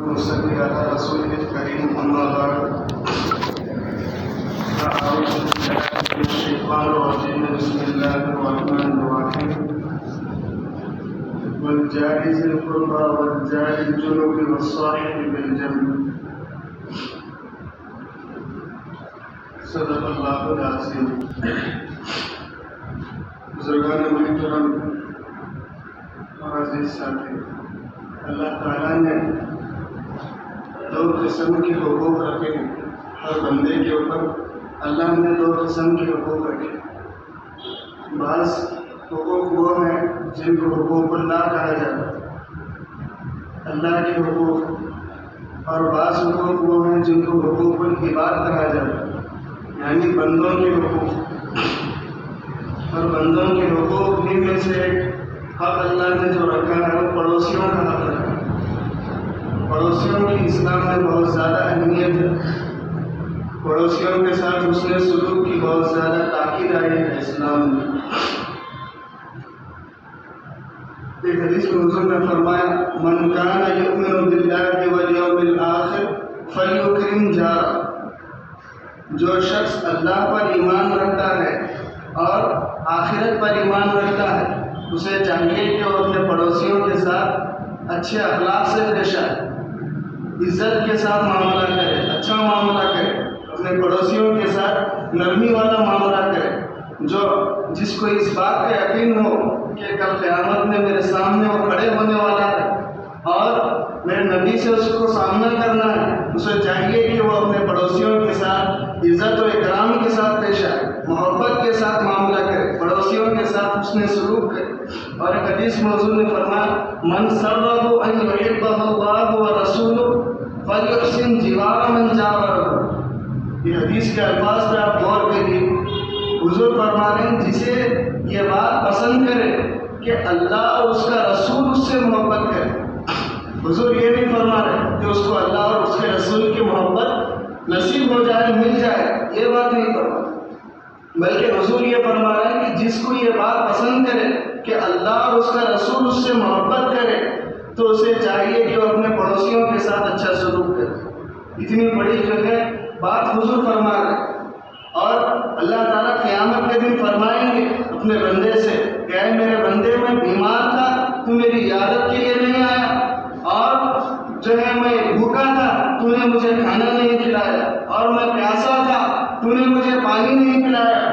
ونصلي على رسوله الكريم أما بعد فأعوذ بالله من الشيطان الرجيم بسم الله الرحمن الرحيم والجار ذي القربى والجار الجنب والصاحب بالجنب صدق اللہ العظیم. بزرگان محترم اور عزیز ساتھی، اللہ تعالیٰ نے دو قسم کے حقوق رکھے ہیں. ہر بندے کے اوپر اللہ نے دو قسم کے حقوق رکھے. بعض حقوق وہ ہیں جن کو حقوق اللہ کہا جاتا ہے، اللہ کے حقوق، اور بعض حقوق وہ ہیں جن کو حقوق العباد کہا جاتا ہے، یعنی بندوں کے حقوق. اور بندوں کے حقوق ہی میں سے حق اللہ نے جو رکھا ہے وہ پڑوسیوں کا حق رکھا ہے. پڑوسیوں کی اسلام میں بہت زیادہ اہمیت ہے. پڑوسیوں کے ساتھ حسن سلوک کی بہت زیادہ تاکید آئی ہے اسلام میں. ایک حدیث میں حضور نے فرمایا من کان یؤمن باللہ والیوم الآخر فلیکرم جارہ. جو شخص اللہ پر ایمان رکھتا ہے اور آخرت پر ایمان رکھتا ہے اسے چاہیے کہ وہ اپنے پڑوسیوں کے ساتھ اچھے اخلاق سے پیش آئے، عزت کے ساتھ معاملہ کرے، اچھا معاملہ کرے، اپنے پڑوسیوں کے ساتھ نرمی والا معاملہ کرے. جس کو اس بات کا یقین ہو کہ کل قیامت میں میرے سامنے وہ کھڑے ہونے والا ہے اور میرے نبی سے اس کو سامنا کرنا ہے، اسے چاہیے کہ وہ اپنے پڑوسیوں کے ساتھ عزت و اکرام کے ساتھ پیش آئے، محبت کے ساتھ معاملہ کرے، پڑوسیوں کے ساتھ حسن سلوک کرے. اور ایک حدیث میں حضور نے فرمایا من سرہ ان یحبہ اللہ ورسولہ فلیحسن جوار من جاورہ. یہ حدیث کے الفاظ پہ آپ غور کریے. حضور فرما رہے ہیں جسے یہ بات پسند کرے کہ اللہ اور اس کا رسول اس سے محبت کرے. حضور یہ نہیں فرما رہے کہ اس کو اللہ اور اس کے رسول کی محبت نصیب ہو جائے، مل جائے، یہ بات نہیں فرما، بلکہ حضور یہ فرما رہے ہیں کہ جس کو یہ بات پسند کرے کہ اللہ اور اس کا رسول اس سے محبت کرے تو اسے چاہیے کہ وہ اپنے پڑوسیوں کے ساتھ اچھا سلوک کرے. اتنی بڑی جو ہے بات حضور فرما رہے ہیں. اور اللہ تعالیٰ قیامت کے دن فرمائیں گے اپنے بندے سے کہ اے میرے بندے میں بیمار تھا تو میری عیادت کے لیے نہیں آیا، اور جو ہے میں بھوکا تھا تو نے مجھے کھانا نہیں کھلایا، اور میں پیاسا تھا تو نے مجھے پانی نہیں پلایا.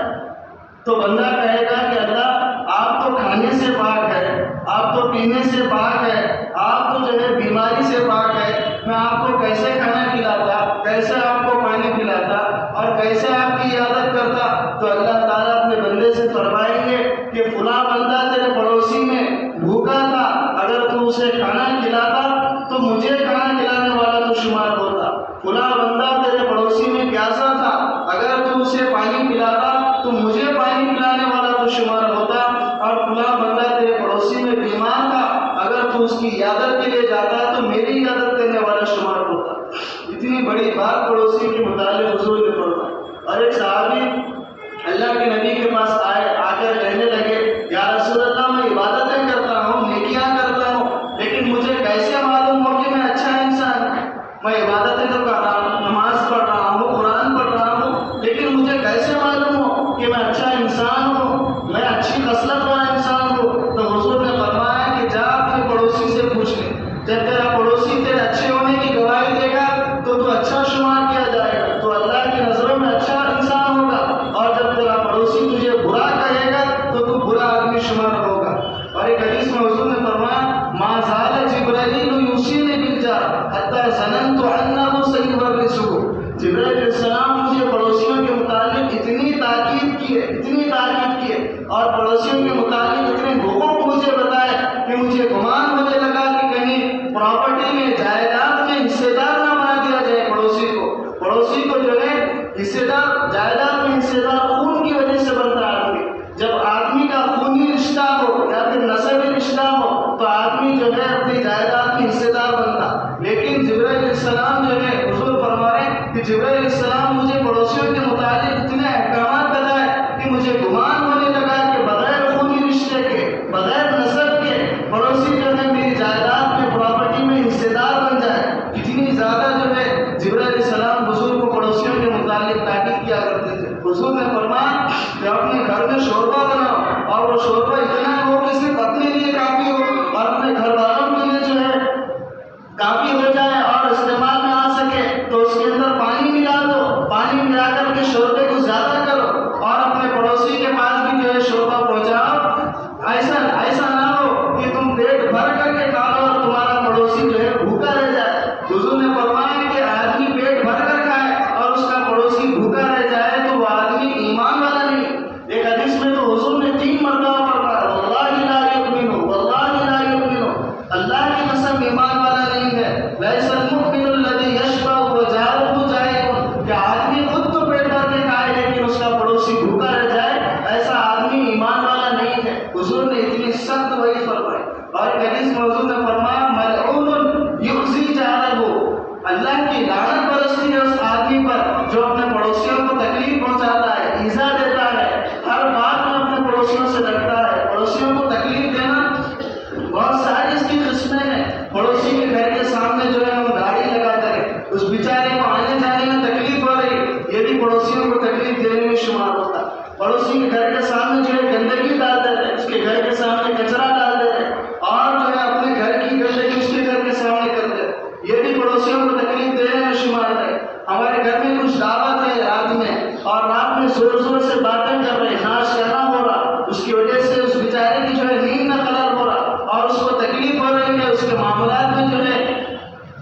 تو بندہ کہے گا کہ اللہ آپ تو کھانے سے پاک ہے، آپ تو پینے سے پاک ہے، آپ تو جو ہے بیماری سے پاک ہے، میں آپ کو کیسے کھانا کھلاتا، کیسے آپ کو پانی پلاتا اور کیسے آپ کی عیادت کرتا. تو اللہ تعالیٰ اپنے بندے سے فرمائیں گے کہ فلاں بندہ تیرے پڑوسی میں بھوکا تھا، اگر تو اسے کھانا کھلاتا تو مجھے کھانا کھلانے والا تو شمار ہوتا. فلاں بندہ تیرے پڑوسی میں پیاسا تھا، اگر تو اسے پانی پلاتا تو مجھے پانی پلانے والا تو شمار ہوتا. اور فلاں بندہ تیرے پڑوسی میں بیمار تھا، اگر تو اس کی عیادت کے لیے جاتا تو میری عیادت کرنے والا شمار ہوتا. اتنی بڑی بات پڑوسی کے متعلق حضور نے فرمائی. اور ایک صحابی اللہ کے نبی کے پاس آئے، آ کر کہنے لگے یا رسول اللہ میں عبادتیں کرتا ہوں، نیکیاں کرتا ہوں، لیکن مجھے کیسے معلوم ہو کہ میں اچھا انسان ہوں؟ میں عبادتیں تو کر رہا ہوں، نماز پڑھ رہا ہوں، قرآن پڑھ رہا ہوں، لیکن مجھے کیسے معلوم ہو کہ میں اچھا انسان ہوں، میں اچھی خصلت والا انسان ہوں؟ تو حضور نے فرمایا کہ جا اپنے پڑوسی سے پوچھ لے. جب تیرا پڑوسی تیرے اچھے ہونے کی گواہی دے گا تو اچھا شمار کیا جائے گا، تو اللہ کی نظروں میں اچھا انسان ہوگا. اور جب تیرا پڑوسی تجھے برا کہے گا تو برا آدمی شمار ہوگا. اور ایک حدیث میں حضور نے فرمایا ما زال جبرائیل یوصینی بالجار حتی ظننت انہ سیورثہ. جبرائیل علیہ السلام مجھے پڑوسیوں کے متعلق اتنی تاکید کیے اور پڑوسیوں کے متعلق اتنے حقوق مجھے بتائے کہ مجھے گمان ہونے لگا کہ کہیں پراپرٹی میں، جائیداد میں حصے دار نہ بنا دیا جائے پڑوسی کو جو ہے حصے دار، جائیداد میں حصے دار خون کی وجہ سے بنتا ہے آدمی. جب آدمی کا خونی رشتہ ہو یا پھر نسبی رشتہ ہو تو آدمی جو ہے اپنی جائیداد میں حصے دار بنتا. لیکن جبرائیل علیہ السلام جو ہے حضور فرما رہے ہیں کہ جبرائیل علیہ السلام مجھے پڑوسیوں کے متعلق اتنے احکامات بتائے کہ مجھے گمان ہونے لگا کہ بغیر خونی رشتے کے، بغیر نسب کے پڑوسی جو ہے میری جائیداد میں، پراپرٹی میں حصے دار بن جائے. گھر میں شوربہ بناؤ اور وہ شوربہ اتنا ہو کہ صرف اپنے لیے کافی ہو اور اپنے گھر والوں کے لیے جو ہے کافی ہو جائے اور استعمال میں آ سکے، تو اس کے اندر پانی ملا دو، پانی ملا کر کے شوربے کو زیادہ کرو اور اپنے پڑوسی کے پاس بھی جو ہے شوربہ پہنچاؤ۔ ایسا نہ ہو کہ تم پیٹ بھر کر کے کھا لو اور تمہارا پڑوسی جو ہے بھوکا رہ جائے۔ حضور نے فرمایا کہ آدمی پیٹ بھر کر کھائے اور اس کا پڑوسی بھوکا رہ جائے تو وہ آدمی ایمان والا نہیں۔ ایک حدیث میں تو حضور نے 3 مرتبہ فرمایا واللہ لا یؤمن، واللہ لا یؤمن، اللہ کی قسم ایمان والا نہیں ہے۔ لیس المؤمن الذی یشبع وجارہ جائع، کہ آدمی خود تو پیٹ بھر کے کھائے لیکن اس کا پڑوسی بھوکا رہ جائے، ایسا آدمی ایمان والا نہیں ہے۔ حضور نے اتنی سخت وعید فرمائی۔ اور ایک حدیث میں حضور نے فرمایا ملعون یؤذی جارہ، اللہ کی لعنت برستی ہے اس آدمی پر جو اپنے پڑوسیوں کو تکلیف پہنچاتا ہے، ایذا دیتا ہے، ہر بات میں اپنے پڑوسیوں سے لڑتا ہے۔ پڑوسیوں کو تکلیف دینا بہت ساری اس کی قسمیں ہیں۔ پڑوسی کے گھر کے سامنے جو ہے ہم گاڑی لگاتے ہیں، اس بیچارے کو آنے جانے میں تکلیف ہو رہی، یہ بھی پڑوسیوں کو تکلیف دینے میں شمار ہوتا ہے۔ پڑوسی کے گھر کے سامنے جو ہے گندگی ڈالتے رہے، اس کے گھر کے سامنے کچرا ڈالتے رہے اور جو ہے اپنے گھر کی گندگی اس کے گھر کے سامنے کرتے رہے، یہ بھی پڑوسیوں کو تکلیف دینے میں شمار ہے۔ ہمارے گھر میں کچھ دعوت ہے رات میں اور رات میں زور زور سے باتیں کر رہے، ناش گانا ہو رہا، اس کی وجہ سے اس بیچارے کی جو ہے نیند میں خلل ہو رہا اور اس کو تکلیف ہو رہی ہے، اس کے معاملات میں جو ہے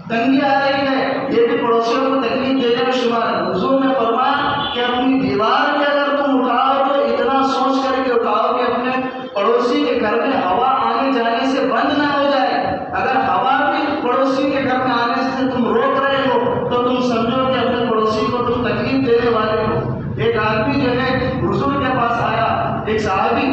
تنگی آ رہی ہے، یہ بھی پڑوسیوں کو تکلیف دینے میں شمار ہے۔ حضور نے فرمایا کہ اپنی دیوار کے اگر تم اٹھاؤ تو اتنا سوچ کر کے اٹھاؤ کہ اپنے پڑوسی کے گھر میں ہوا آنے جانے سے بند نہ ہو جائے۔ اگر ہوا بھی پڑوسی کے گھر میں آنے سے تم روک رہے ہو تو تم سمجھو کہ اپنے پڑوسی کو تم تکلیف دینے والے ہو۔ ایک آدمی جو ہے حضور کے پاس آیا، ایک صحابی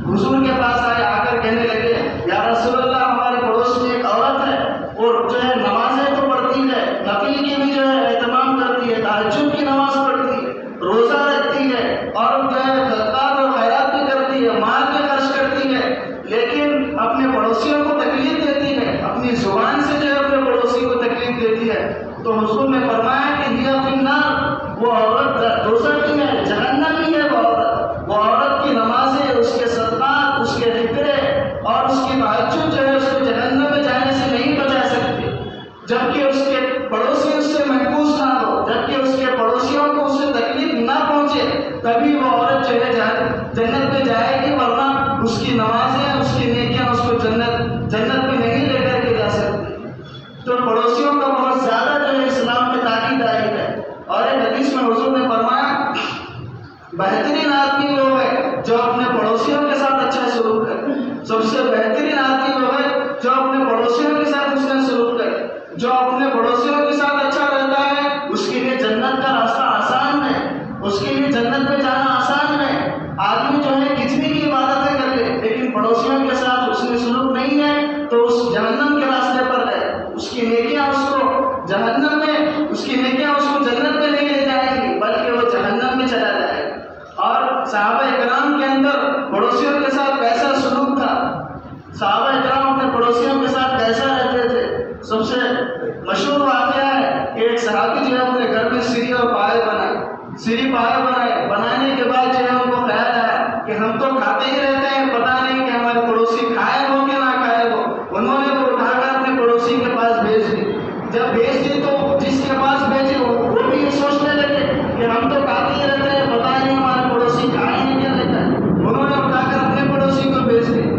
حضور کے پاس آئے، آ کر کہنے لگے یا رسول اللہ ہمارے پڑوس میں ایک عورت ہے اور جو ہے نمازیں تو پڑھتی ہے، نفل کی بھی جو ہے اہتمام کرتی ہے، تہجد کی نماز پڑھتی ہے، روزہ رکھتی ہے اور جو ہے صدقات اور خیرات بھی کرتی ہے، مال بھی خرچ کرتی ہے، لیکن اپنے پڑوسیوں کو تکلیف دیتی ہے، اپنی زبان سے جو ہے اپنے پڑوسی کو تکلیف دیتی ہے۔ تو حضور نے فرمایا کہ یہ فی النار، وہ عورت دوزخ کی ہے، جہنمی ہے وہ عورت کی نمازیں، اس کے صدقات، اس کے فکرے اور اس کی تہجد جو ہے اس کو جہنم میں جانے سے نہیں بچا سکتی، جبکہ اس کے پڑوسی اس سے محفوظ نہ ہو، جبکہ اس کے پڑوسیوں کو اس سے تکلیف نہ پہنچے، تبھی وہ عورت جو ہے جنت میں جائے گی، ورنہ اس کی نمازیں، اس کی نیکیاں اس کو جنت میں نہیں لے کر کے جا سکتی۔ تو پڑوسیوں کا بہت زیادہ جو ہے اسلام میں تاکید آئی ہے۔ اور ایک حدیث میں حضور نے فرمایا بہترین آدمی وہ ہے جو اپنے پڑوسیوں کے ساتھ اچھا سلوک کرے، سب سے بہترین آدمی وہ ہے جو اپنے پڑوسیوں کے ساتھ حسن سلوک کرے۔ جو اپنے پڑوسیوں کے ساتھ اچھا رہتا ہے اس کے لیے جنت کا راستہ آسان ہے، اس کے لیے جنت میں جانا آسان ہے۔ آدمی جو ہے کتنی بھی عبادتیں کر لے لیکن پڑوسیوں کے ساتھ حسن سلوک نہیں ہے تو اس جہنم کے راستے پر ہے، اس کی نیکیاں اس کو جہنم میں، اس کی نیکیاں اس کو جنت میں نہیں لے جائیں گی بلکہ وہ جہنم میں چلا جائے گا۔ اور صحابہ کرام کے اندر پڑوسیوں کے ساتھ کیسا سلوک تھا، صحابہ کرام اپنے پڑوسیوں کے ساتھ کیسا رہتے تھے۔ سب سے مشہور واقعہ ہے کہ ایک صحابی جو ہے اپنے گھر میں سیڑھی اور پائے بنانے کے بعد جو ہے ان کو خیال آیا کہ ہم تو کھاتے ہی رہتے ہیں، پتہ نہیں کہ ہمارے پڑوسی کھائے ہو کہ نہ کھائے ہو۔ انہوں نے وہ اٹھا کر اپنے پڑوسی کے پاس بھیج دی۔ جب بھیج دی تو جس کے پاس بھیجے وہ بھی یہ سوچنے لگے کہ ہم تو کھاتے ہی رہتے ہیں، پتہ نہیں ہمارے پڑوسی کھائے ہیں کیا رہتا ہے۔ انہوں نے اٹھا کر اپنے پڑوسی کو بھیج دی۔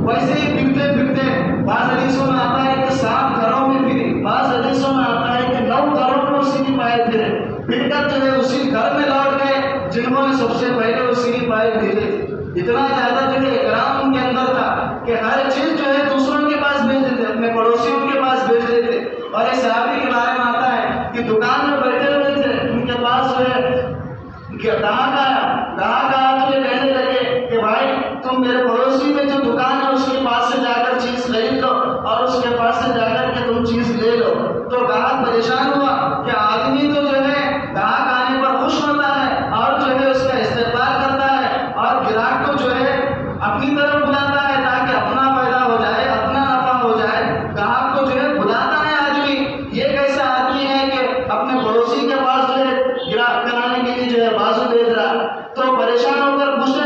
ویسے ہی پھرتے بعض حدیثوں میں آتا ہے کہ 7 گھروں میں پھری، بعض حدیثوں میں آتا ہے کہ 9 گھروں میں سیڑھی پائے پھرے، پھر کر جو ہے اسی گھر میں لوٹ گئے جنہوں نے سب سے پہلے وہ سیڑھی پائے بھیجے تھے۔ اتنا زیادہ جو ہے اکرام ان کے اندر تھا کہ ہر چیز جو ہے دوسروں کے پاس بھیج دیتے، اپنے پڑوسیوں کے پاس بھیج دیتے۔ اور اس صحابی کے بارے میں آتا ہے کہ دکان میں بیٹھے ہوئے تھے، ان کے پاس جو ہے گاہک آیا تو یہ کہنے لگے کہ بھائی تم میرے پڑوسی میں جو دکان ہے اس کے پاس سے جا کر چیز خرید لو اور اس کے پاس سے جا کر کے تم چیز لے لو۔ تو گاہک پریشان ہوا کہ آدمی تو جو ہے گاہک آنے پر خوش ہوتا ہے اور جو ہے اس کا استقبال کرتا ہے اور گراہک کو جو ہے اپنی طرف بلاتا ہے تاکہ اپنا فائدہ ہو جائے، اپنا نفع ہو جائے، گاہک کو جو ہے بلاتا ہے آدمی۔ یہ کیسا آدمی ہے کہ اپنے پڑوسی کے پاس جو ہے گراہک کرانے کے لیے جو ہے بازو دے رہا، تو پریشان ہو کر پوچھنے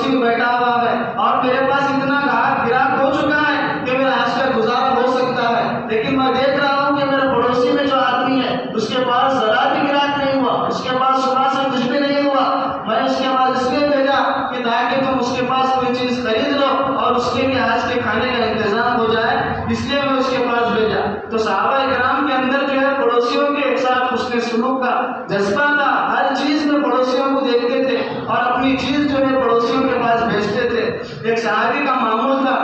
پڑوسی بھی بیٹھا ہوا ہے اور میرے پاس اتنا گراہک ہو چکا ہے کہ میرا آج کا گزارا ہو سکتا ہے، لیکن میں دیکھ رہا ہوں کہ میرے پڑوسی میں جو آدمی ہے اس کے پاس ذرا بھی گراہک نہیں ہوا، اس کے پاس صبح سے کچھ بھی نہیں ہوا۔ میں اس کے پاس اس لیے بھیجا کہ تاکہ تم اس کے پاس کوئی چیز خرید لو اور اس کے لیے آج کے کھانے کا انتظام ہو جائے، اس لیے میں اس کے پاس بھیجا۔ تو صحابہ کرام کے اندر جو ہے پڑوسیوں کے ایک ساتھ حسن سلوک کا جذبہ تھا، ہر چیز میں پڑوسیوں کو دیکھتے تھے اور اپنی چیز جو ہے پڑوسیوں کے پاس بھیجتے تھے۔ ایک صحابی کا معمول تھا،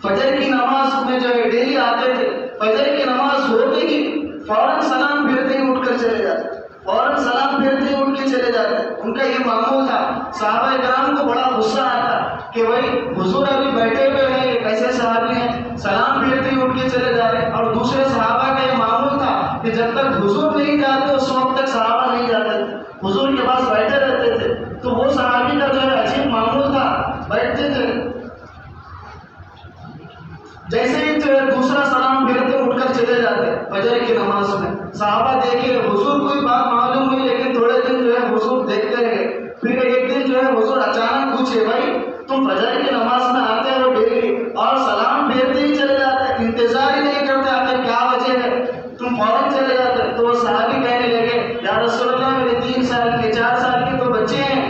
فجر کی نماز میں جو ہے ڈیلی آتے تھے، فجر کی نماز ہوتے ہی فوراً سلام پھرتے ہی اٹھ کر چلے جاتے، فوراً سلام پھرتے ہی اٹھ کے چلے جاتے۔ ان کا یہ معمول تھا۔ صحابہ کرام کو بڑا غصہ آتا کہ بھائی حضور ابھی بیٹھے ہوئے ہیں، ایک ایسے صحابی ہیں سلام پھرتے ہی اٹھ کے چلے جا رہے ہیں، اور دوسرے صحابہ کا یہ معمول تھا کہ جب تک حضور نہیں جاتے اس وقت تک صحابہ نہیں جاتے تھے، حضور کے پاس بیٹھے رہتے تھے۔ تو وہ صحابی کا جو ہے عجیب معمول تھا، بیٹھتے تھے، جیسے ہی دوسرا سلام پھرتے اٹھ کر چلے جاتے فجر کی نماز میں۔ صحابہ دیکھے حضور کوئی بات معلوم ہوئی، لیکن تھوڑے دن جو ہے حضور دیکھتے رہے۔ پھر ایک دن جو ہے حضور اچانک پوچھے، بھائی تم فجر کی نماز میں آتے ہو ڈیلی اور سلام پھیرتے ہی چلے جاتے، انتظار ہی نہیں کرتے، آتے کیا وجہ ہے، تم فوراً چلے جاتے؟ تو وہ صحابی کہنے لگے، یا رسول اللہ میرے 3 سال کے 4 سال کے تو بچے ہیں،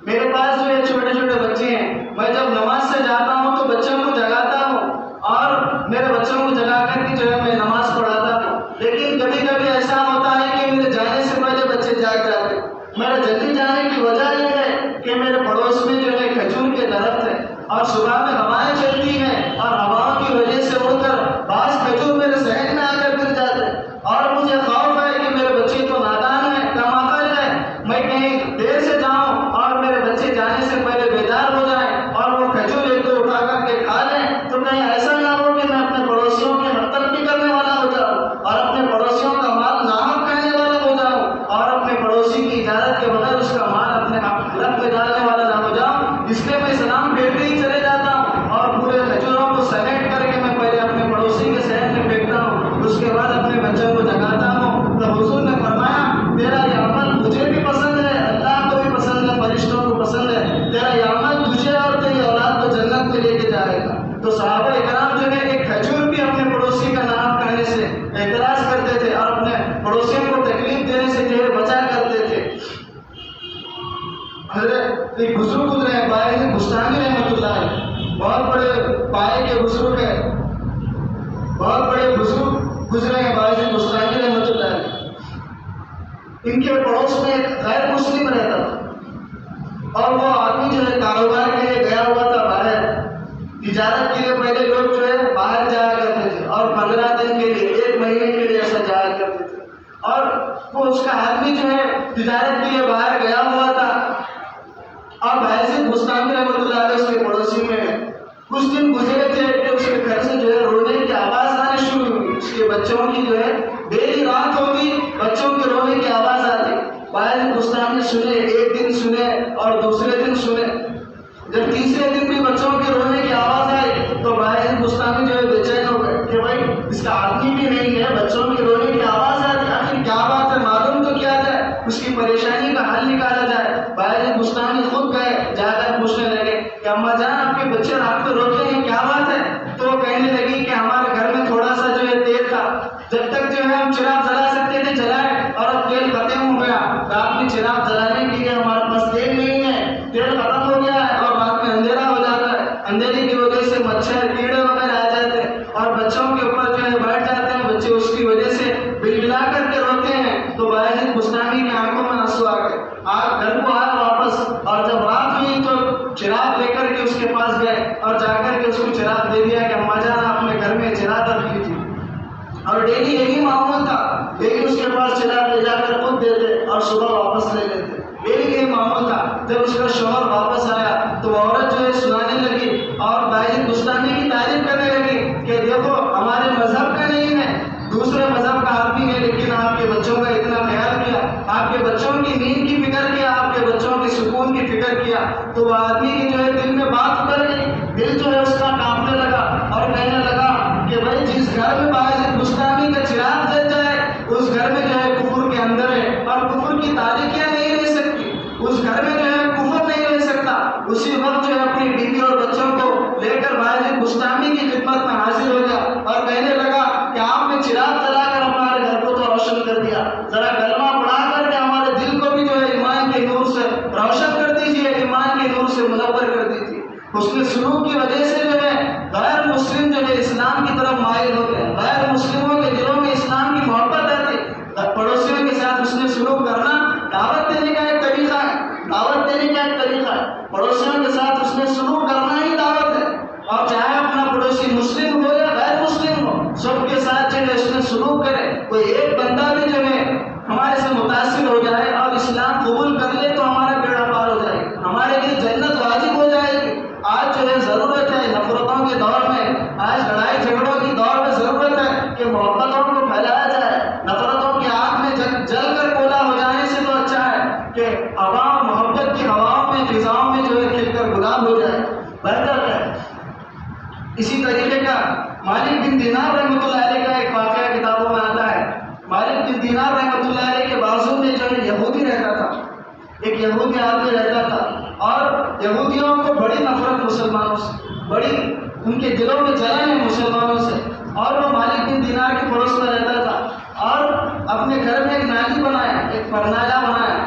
میرے پاس جو ہے چھوٹے چھوٹے بچے ہیں، میں جب نماز سے جاتا ہوں تو بچوں کو جگاتا ہوں اور میرے بچوں کو جگا کر کے جو ہے میں نماز پڑھاتا ہوں، لیکن کبھی کبھی ایسا ہوتا ہے کہ میرے جانے سے پہلے بچے جاگ جاتے۔ میرا جلدی جانے کی وجہ یہ ہے کہ میرے پڑوس میں جو ہے کھجور کے درخت ہے اور صبح میں ہوائیں چلتی ہیں اور ہواؤں کی وجہ سے اڑ کر بعض کھجور میرے ذہن میں آ کر گر جاتے ہیں، اور مجھے خوف ہے کہ میرے بچے تو نادان ہیں، کم عقل ہیں، میں کہیں دیر سے جاؤں اور میرے بچے جانے سے پہلے بیدار ہو جائیں اور وہ کھجور ایک دو اٹھا کر کے کھا لیں، تو کہیں ایسا نہ ہو کہ میں اپنے پڑوسیوں کے حق بھی کرنے والا ہو جاؤں اور اپنے پڑوسیوں کا مال ناحق کھانے والا ہو جاؤں اور اپنے پڑوسی کی اجازت کے بغیر اس کا مال اپنے حلق میں ڈالنے والا نہ ہو جاؤں۔ اس لیے میں سلام پھیرتے ہی چلے جاتا ہوں اور پورے کھجوروں کو سمیٹ کر کے میں پہلے اپنے پڑوسی کے صحن میں پھینکتا ہوں، اس کے بعد اپنے بچوں کو جگاتا ہوں۔ تو حضور نے فرمایا، تیرا یہ عمل مجھے بھی پسند ہے، اللہ کو بھی پسند ہے، فرشتوں کو پسند ہے، تیرا یہ عمل تجھے اور تیری اولاد کو جنت میں لے کے جائے گا۔ تو صحابہ کرام جو ہے ایک کھجور بھی اپنے پڑوسی کا نام کہنے سے اعتراض کرتے تھے اور اپنے پڑوسیوں کو تکلیف دینے سے جو ہے بچا کرتے تھے۔ حضرت ایک بزرگ گزرے ہیں باعث بستانی رحمۃ اللہ علیہ، بہت بڑے پائے کے بزرگ ہیں، بہت بڑے بزرگ گزرے ہیں باعث بستانی رحمۃ اللہ علیہ۔ ان کے پڑوس میں ایک غیر مسلم رہتا تھا اور وہ آدمی جو ہے کاروبار کے لیے گیا ہوا تھا باہر، تجارت کے لیے پہلے لوگ جو ہے باہر جایا کرتے تھے اور 15 دن کے لیے 1 مہینے کے لیے ایسا جایا کرتے تھے، اور وہ اس کا آدمی جو ہے تجارت کے لیے باہر گیا ہوا تھا اور بحیثیت بستانی رحمۃ اللہ علیہ اس کے پڑوسی میں کچھ دن گزرے تھے کہ اس کے گھر سے جو ہے رونے کی آواز آنے شروع ہوئی، اس کے بچوں کی جو ہے ڈیلی رات ہوتی بچوں کے رونے کی آواز آتی۔ بحیثیت بستانی سنے، ایک دن سنے اور دوسرے دن سنے، جب تیسرے دن بھی بچوں کے رونے کی آواز آئی تو باعث بستانی جو ہے بے چین ہو گئے کہ بھائی اس کا آدمی بھی نہیں ہے، بچوں کے رونے کی آواز آتی، آخر کیا بات ہے، معلوم تو کیا جائے، اس کی پریشانی کا حل نکالا جائے۔ باعث بستانی خود گئے، جا کر پوچھنے لگے کہ اماں جان آپ کے بچے رات کو روتے ہیں، کیا بات ہے؟ تو وہ کہنے لگی کہ ہمارے گھر میں تھوڑا سا جو ہے تیل تھا، جب تک جو ہے ہم چراغ جلا سکتے تھے جلائے اور اب تیل ختم ہو گیا، رات میں چراغ جلانے کے لیے ہمارے پاس تیل نہیں ہے، تیل ختم ہو گیا ہے اور رات میں اندھیرا ہو جاتا ہے، اندھیرے کی وجہ سے مچھر کیڑے وغیرہ آ جاتے ہیں اور بچوں کے اوپر جو ہے بیٹھ جاتے ہیں، بچے اس کی وجہ سے بلبلا کر کے روتے ہیں۔ تو باعث بستانی کی آنکھوں میں آنسو آ گئے، آپ گھر کو آئے واپس، اور جب رات ہوئی تو چراغ لے کر کے اس کے پاس گئے اور جا کر کے اس کو چراغ دے دیا کہ اماں جان اپنے گھر میں چراغ رکھی تھی، اور ڈیلی یہی معمول تھا، لیکن اس کے پاس چراغ لے جا کر خود دیتے اور صبح واپس لے لیتے، ڈیلی یہی معمول تھا۔ جب اس کا شوہر واپس آیا تو عورت جو ہے سنانے لگی اور باعث بستانی کی تعریف کرنے لگی کہ دیکھو ہمارے مذہب کا نہیں ہے، دوسرے مذہب کا آدمی ہے، لیکن آپ کے بچوں کا اتنا خیال کیا، آپ کے بچوں کی نیند کی فکر کیا، آپ کے بچوں کے سکون کی فکر کیا۔ تو وہ آدمی کی جو ہے دل میں بات اتر گئی، دل جو ہے اس کا کانپنے لگا اور کہنے لگا کہ بھائی جس گھر میں باعث بستانی کا چراغ جل جائے اس گھر میں جو ہے کفر کے اندر ہے اور کفر کی تاریکیاں نہیں رہ سکتی، اس گھر میں جو ہے کفر نہیں رہ سکتا، اسی اسی وقت جو ہے اپنی بیوی اور بچوں کو لے کر باعث گستاخی کی خدمت میں حاضر ہو گیا اور کہنے لگا کہ آپ نے چراغ جلا کر ہمارے گھر کو تو روشن کر دیا، ذرا کلمہ پڑھا کر کے ہمارے دل کو بھی جو ہے ایمان کے نور سے روشن کر دیجیے، ایمان کے نور سے منور کر دیجیے۔ اس کے سلوک کی وجہ سے جو ہے غیر مسلم جو ہے اسلام کی طرف مائل ہو گئے، غیر مسلموں کے دلوں میں اسلام کی محبت آتی۔ پڑوسیوں کے ساتھ اس نے سلوک کرنا دعوت دینے کا ایک طریقہ ہے، دعوت دینے کا ایک طریقہ ہے، پڑوسیوں کے ساتھ اس نے سلوک کرنا ہی دعوت ہے۔ اور چاہے اپنا پڑوسی مسلم ہو یا غیر مسلم ہو، سب کے ساتھ جو ہے اس نے سلوک کرے۔ کوئی ایک بندہ بھی جو ہے ہمارے سے متاثر ہو جائے اور اسلام قبول کر لے تو ہمارا بیڑا پار ہو جائے گا، ہمارے لیے جنت واجب ہو جائے گی۔ آج جو ہے ضرورت ہے نفرتوں کے دور میں، آج لڑائی جھگڑوں کی دور میں ضرورت ہے کہ محبتوں کو پھیلایا جائے۔ نفرتوں کی آگ میں جل کر کولا ہو جانے سے تو اچھا ہے کہ عوام محبت کی ہواؤں میں فضاؤں میں جو ہے کھل کر گلاب ہو جائے، بہتر ہے۔ اسی طریقے کا مالک بن دینار رحمۃ اللہ علیہ کا ایک واقعہ کتابوں میں آتا ہے۔ مالک بن دینار رحمۃ اللہ علیہ کے بازو میں جو ہے یہودی رہتا تھا، ایک یہودی آدمی رہتا تھا، اور یہودیوں کو بڑی نفرت مسلمانوں سے، بڑی ان کے دلوں میں جلن ہے مسلمانوں سے، اور وہ مالک بن دینار کے پڑوس میں رہتا تھا اور اپنے گھر میں ایک نالی بنایا، ایک پرنالا بنایا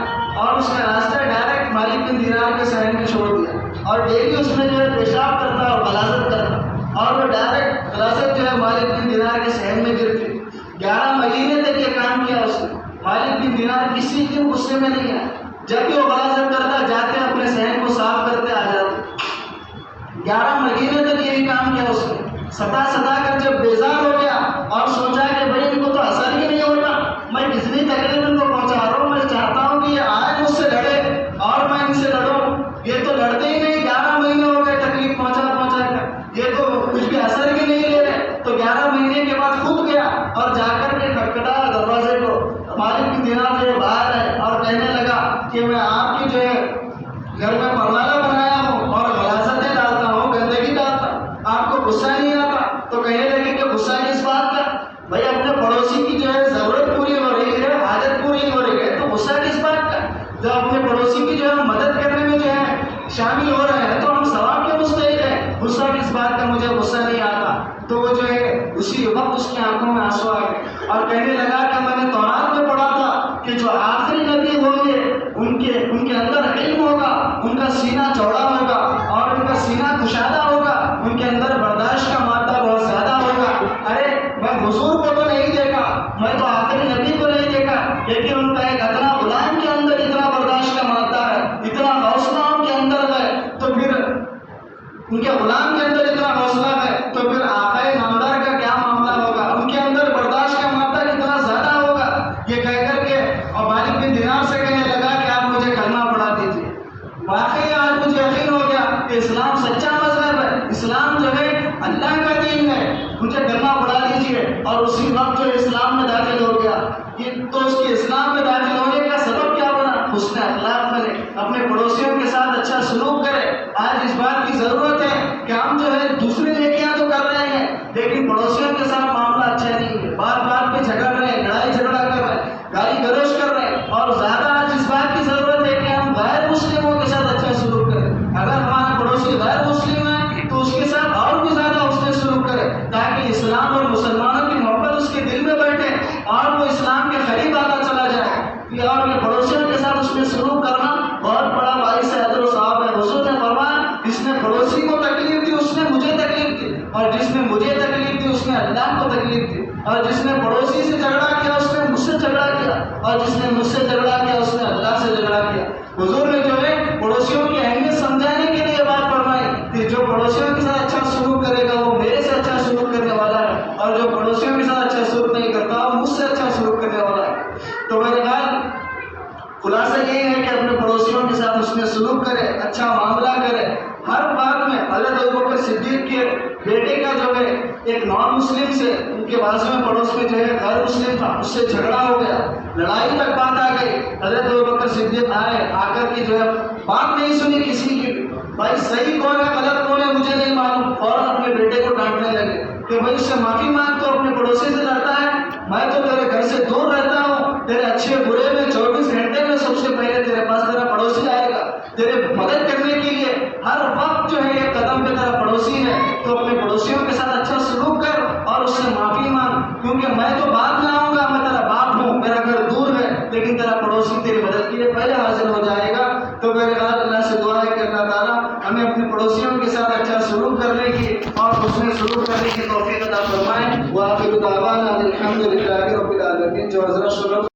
اور اس کا راستہ ڈائریکٹ مالک بن دینار کے صحن میں چھوڑ دیا، اور ڈیلی اس میں جو ہے پیشاب کرتا اور غلاظت کرتا، اور وہ ڈائریکٹ غلاظت جو ہے مالک بن دینار کے صحن میں گرتی۔ 11 مہینے تک یہ کام کیا اس نے۔ مالک بن دینار کسی کے غصے میں نہیں آیا، جب بھی وہ غلاظت کرتا جاتے اپنے صحن کو صاف کرتے آ جاتے۔ 11 مہینے تک یہی کام کیا اس نے۔ ستا کر جب بیزار ہو گیا اور سوچا کہ بھائی ان کو تو اثر ہی نہیں ہوتا، میں کتنی تکلیف ان کو پہنچا رہا ہوں، میں چاہتا ہوں کہ یہ آئے مجھ سے لڑے اور میں ان سے لڑوں، یہ تو لڑتے ہی نہیں، 11 مہینے ہو گئے تکلیف پہنچا کر، یہ تو کچھ بھی اثر ہی نہیں لے رہے۔ تو 11 مہینے کے بعد خود گیا اور جا کر کے کھٹکھٹایا دروازے کو، مالک بن دینار جو ہے باہر ہے اور کہنے لگا کہ میں آپ کی جو ہے گھر میں پرنالا بنایا ہوں اور غلاظتیں ڈالتا ہوں، گندگی ڈالتا ہوں، آپ کو غصہ نہیں آتا؟ تو کہنے لگے کہ غصہ کس بات کا؟ بھائی اپنے پڑوسی کی جو ہے ضرورت پوری ہو رہی ہے، حاجت پوری ہو رہی ہے، تو غصہ کس بات کا؟ جب اپنے پڑوسی کی جو ہے مدد کرنے میں جو ہے شامل ہو رہے ہیں تو ہم ثواب کے مستحق ہیں، غصہ کس بات کا؟ مجھے غصہ نہیں آتا۔ تو وہ جو ہے اسی وقت اس کی آنکھوں میں آنسو آ گئے اور کہنے لگا کہ میں نے تورات میں پڑھا تھا کہ جو آخری نبی ہوں گے ان کے اندر علم ہوگا، ان کا سینہ چوڑا ہوگا اور ان کا سینہ کشادہ ہوگا، ان کے اندر برداشت کا مادہ بہت زیادہ ہوگا۔ ارے میں حضور کو تو نہیں دیکھا، میں تو آخری نبی کو نہیں دیکھا، لیکن ان کا ایک ادنا غلام کے اندر اتنا برداشت کا مادہ ہے، اتنا حوصلہ ان کے اندر ہے، تو پھر ان کے غلام کے اندر اتنا حوصلہ ہے تو پھر آقا نامدار کا کیا معاملہ ہوگا؟ ان کے اندر برداشت کا مادہ کتنا زیادہ ہوگا۔ یہ کہہ کر کے اور مالک بن دینار سے کہنے لگا کہ آپ مجھے کلمہ پڑھا دیجیے۔ واقعی آج مجھے یقین ہو گیا کہ اسلام سچا مذہب ہے، اسلام جو ہے اللہ کا دین ہے، مجھے کلمہ پڑھا دیجیے۔ اور اسی وقت جو اسلام میں داخل ہو گیا، تو اس کے اسلام میں داخل ہونے کا سبب کیا بنا؟ حسن اخلاق بنے، اپنے پڑوسیوں کے ساتھ اچھا سلوک کرے۔ آج اس بات کی ضرورت ہے کہ ہم جو ہے دوسری نیکیاں تو کر رہے ہیں لیکن پڑوسیوں کے ساتھ معاملہ اچھا نہیں ہے، بات بات پہ جھگڑ رہے ہیں، لڑائی جھگڑا کر رہے ہیں، گالی گلوچ کر رہے ہیں، اور زیادہ آج اس بات کی ضرورت ہے کہ ہم غیر مسلموں کے ساتھ اچھا سلوک کریں۔ اگر ہمارا پڑوسی غیر مسلم ہے تو اس کے ساتھ اور بھی زیادہ حسن سلوک کرے تاکہ اسلام اور مسلمانوں کی محبت اس کے دل میں بیٹھے اور وہ اسلام کے قریب آتا چلا جائے۔ اور یہ پڑوسیوں کے ساتھ اس میں سلوک کرنا بہت بڑا باعث اجر و ثواب ہے۔ حضور نے فرمایا جس نے پڑوسی کو تکلیف دی اس نے مجھے تکلیف دی، اور جس نے مجھے تکلیف دی اس نے اللہ کو تکلیف دی، اور جس نے پڑوسی سے جھگڑا کیا اس نے مجھ سے جھگڑا کیا، اور جس نے مجھ سے جھگڑا کیا اس نے اللہ سے جھگڑا کیا۔ حضور نے جو ہے پڑوسیوں کی اہمیت سمجھانے کے لیے بات فرمائی کہ جو پڑوسیوں کے ساتھ اچھا سلوک کرے گا وہ میرے سے اچھا سلوک کرنے والا ہے، اور جو پڑوسیوں کے ساتھ اچھا سلوک نہیں کرتا وہ مجھ سے اچھا سلوک کرنے والا ہے۔ تو میرے خیال خلاصہ یہی ہے کہ اپنے پڑوسیوں کے ساتھ اس میں سلوک کرے، اچھا معاملہ کرے ہر بات میں۔ حضرت ابوبکر صدیق کے بیٹے کا جو ہے ایک نان مسلم سے، ان کے بازو میں پڑوس میں جو ہے غیر مسلم تھا، اس سے جھگڑا ہو گیا، لڑائی تک بات آ گئی۔ حضرت ابوبکر صدیق آئے، آ کر کے جو ہے بات نہیں سنی کسی کی، بھائی صحیح کون ہے غلط کون ہے مجھے نہیں معلوم، فوراً اپنے بیٹے کو ڈانٹنے لگے کہ بھائی اس سے معافی مانگ، تو اپنے پڑوسی سے لڑتا ہے، میں تو تیرے گھر سے دور رہتا ہوں، تیرے اچھے برے میں 24 گھنٹے میں سب سے پہلے تیرے پاس تیرا پڑوسی آئے گا، تیرے مدد کرنے کے لیے ہر اچھا سلوک کرنے کی اور اس میں سلوک کرنے کی توفیق عطا فرمائے۔ وآخر دعوانا الحمد للہ رب العالمین۔ جو حضرت